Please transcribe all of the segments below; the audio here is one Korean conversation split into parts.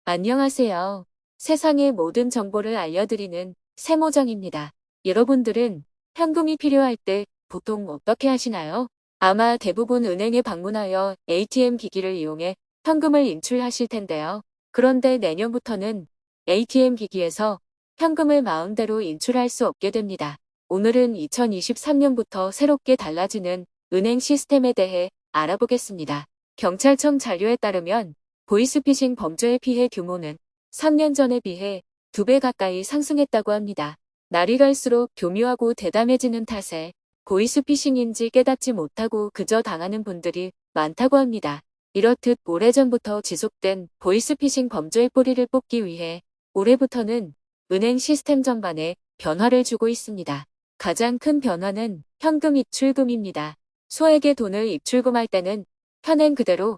안녕하세요. 세상의 모든 정보를 알려드리는 세모정입니다. 여러분들은 현금이 필요할 때 보통 어떻게 하시나요? 아마 대부분 은행에 방문하여 ATM 기기를 이용해 현금을 인출하실 텐데요. 그런데 내년부터는 ATM 기기에서 현금을 마음대로 인출할 수 없게 됩니다. 오늘은 2023년부터 새롭게 달라지는 은행 시스템에 대해 알아보겠습니다. 경찰청 자료에 따르면 보이스피싱 범죄의 피해 규모는 3년 전에 비해 2배 가까이 상승했다고 합니다. 날이 갈수록 교묘하고 대담해지는 탓에 보이스피싱인지 깨닫지 못하고 그저 당하는 분들이 많다고 합니다. 이렇듯 오래전부터 지속된 보이스피싱 범죄의 뿌리를 뽑기 위해 올해부터는 은행 시스템 전반에 변화를 주고 있습니다. 가장 큰 변화는 현금 입출금입니다. 소액의 돈을 입출금할 때는 현행 그대로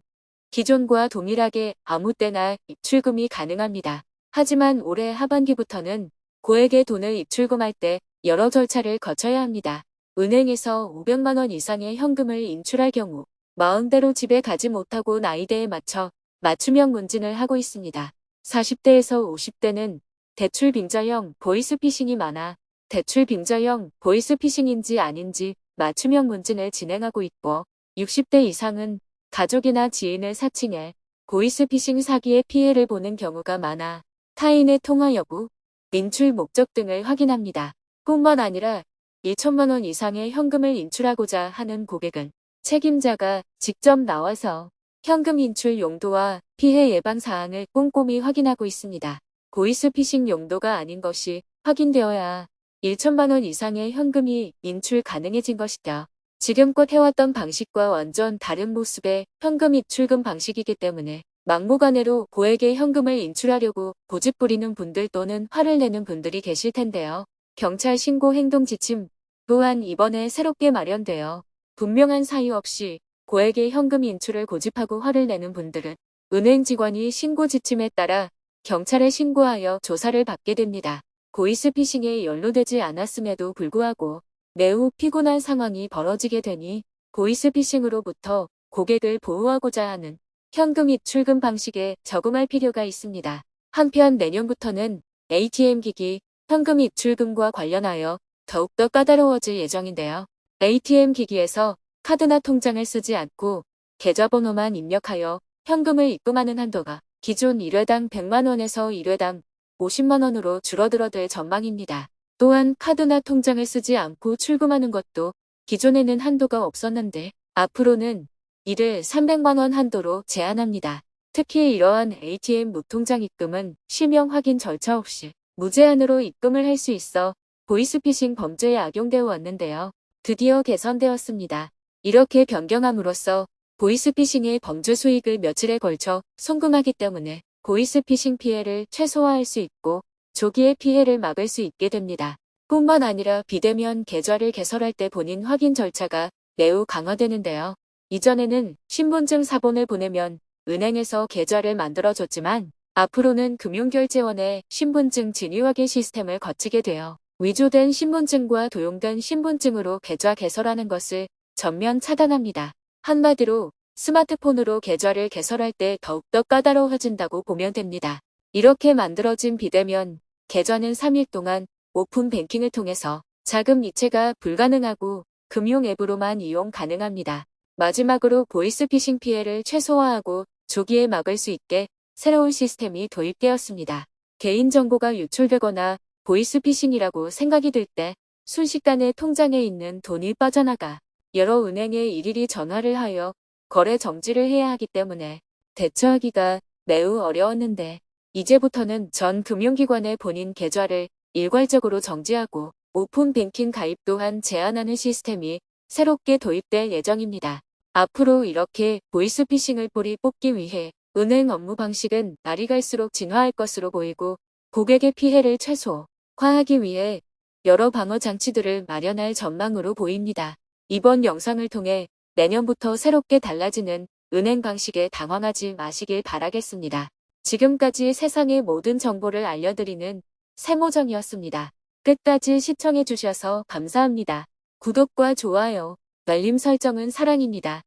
기존과 동일하게 아무 때나 입출금이 가능합니다. 하지만 올해 하반기부터는 고액의 돈을 입출금할 때 여러 절차를 거쳐야 합니다. 은행에서 500만 원 이상의 현금을 인출할 경우 마음대로 집에 가지 못하고 나이대에 맞춰 맞춤형 문진을 하고 있습니다. 40대에서 50대는 대출 빙자형 보이스피싱이 많아 대출 빙자형 보이스피싱인지 아닌지 맞춤형 문진을 진행하고 있고 60대 이상은 가족이나 지인을 사칭해 보이스피싱 사기의 피해를 보는 경우가 많아 타인의 통화 여부, 인출 목적 등을 확인합니다. 뿐만 아니라 1천만 원 이상의 현금을 인출하고자 하는 고객은 책임자가 직접 나와서 현금 인출 용도와 피해 예방 사항을 꼼꼼히 확인하고 있습니다. 보이스피싱 용도가 아닌 것이 확인되어야 1천만 원 이상의 현금이 인출 가능해진 것이죠. 지금껏 해왔던 방식과 완전 다른 모습의 현금 입출금 방식이기 때문에 막무가내로 고액의 현금을 인출하려고 고집 부리는 분들 또는 화를 내는 분들이 계실 텐데요. 경찰 신고 행동 지침 또한 이번에 새롭게 마련되어 분명한 사유 없이 고액의 현금 인출을 고집하고 화를 내는 분들은 은행 직원이 신고 지침에 따라 경찰에 신고하여 조사를 받게 됩니다. 보이스피싱에 연루되지 않았음에도 불구하고 매우 피곤한 상황이 벌어지게 되니 보이스피싱으로부터 고객을 보호하고자 하는 현금 입출금 방식에 적응할 필요가 있습니다. 한편 내년부터는 ATM 기기 현금 입출금과 관련하여 더욱더 까다로워질 예정인데요. ATM 기기에서 카드나 통장을 쓰지 않고 계좌번호만 입력하여 현금을 입금하는 한도가 기존 1회당 100만 원에서 1회당 50만 원으로 줄어들어될 전망입니다. 또한 카드나 통장을 쓰지 않고 출금하는 것도 기존에는 한도가 없었는데 앞으로는 이를 300만 원 한도로 제한합니다. 특히 이러한 ATM 무통장 입금은 실명 확인 절차 없이 무제한으로 입금을 할 수 있어 보이스피싱 범죄에 악용되어 왔는데요. 드디어 개선되었습니다. 이렇게 변경함으로써 보이스피싱의 범죄 수익을 며칠에 걸쳐 송금하기 때문에 보이스피싱 피해를 최소화할 수 있고 조기에 피해를 막을 수 있게 됩니다. 뿐만 아니라 비대면 계좌를 개설할 때 본인 확인 절차가 매우 강화되는데요. 이전에는 신분증 사본을 보내면 은행에서 계좌를 만들어줬지만 앞으로는 금융결제원의 신분증 진위 확인 시스템을 거치게 되어 위조된 신분증과 도용된 신분증으로 계좌 개설하는 것을 전면 차단합니다. 한마디로 스마트폰으로 계좌를 개설할 때 더욱더 까다로워진다고 보면 됩니다. 이렇게 만들어진 비대면 계좌는 3일 동안 오픈 뱅킹을 통해서 자금 이체가 불가능하고 금융 앱으로만 이용 가능합니다. 마지막으로 보이스피싱 피해를 최소화하고 조기에 막을 수 있게 새로운 시스템이 도입되었습니다. 개인정보가 유출되거나 보이스피싱이라고 생각이 들 때 순식간에 통장에 있는 돈이 빠져나가 여러 은행에 일일이 전화를 하여 거래 정지를 해야 하기 때문에 대처하기가 매우 어려웠는데 이제부터는 전 금융기관의 본인 계좌를 일괄적으로 정지하고 오픈 뱅킹 가입 또한 제한하는 시스템이 새롭게 도입될 예정입니다. 앞으로 이렇게 보이스피싱을 뿌리 뽑기 위해 은행 업무 방식은 날이 갈수록 진화할 것으로 보이고 고객의 피해를 최소화하기 위해 여러 방어 장치들을 마련할 전망으로 보입니다. 이번 영상을 통해 내년부터 새롭게 달라지는 은행 방식에 당황하지 마시길 바라겠습니다. 지금까지 세상의 모든 정보를 알려드리는 세모정이었습니다. 끝까지 시청해주셔서 감사합니다. 구독과 좋아요, 알림 설정은 사랑입니다.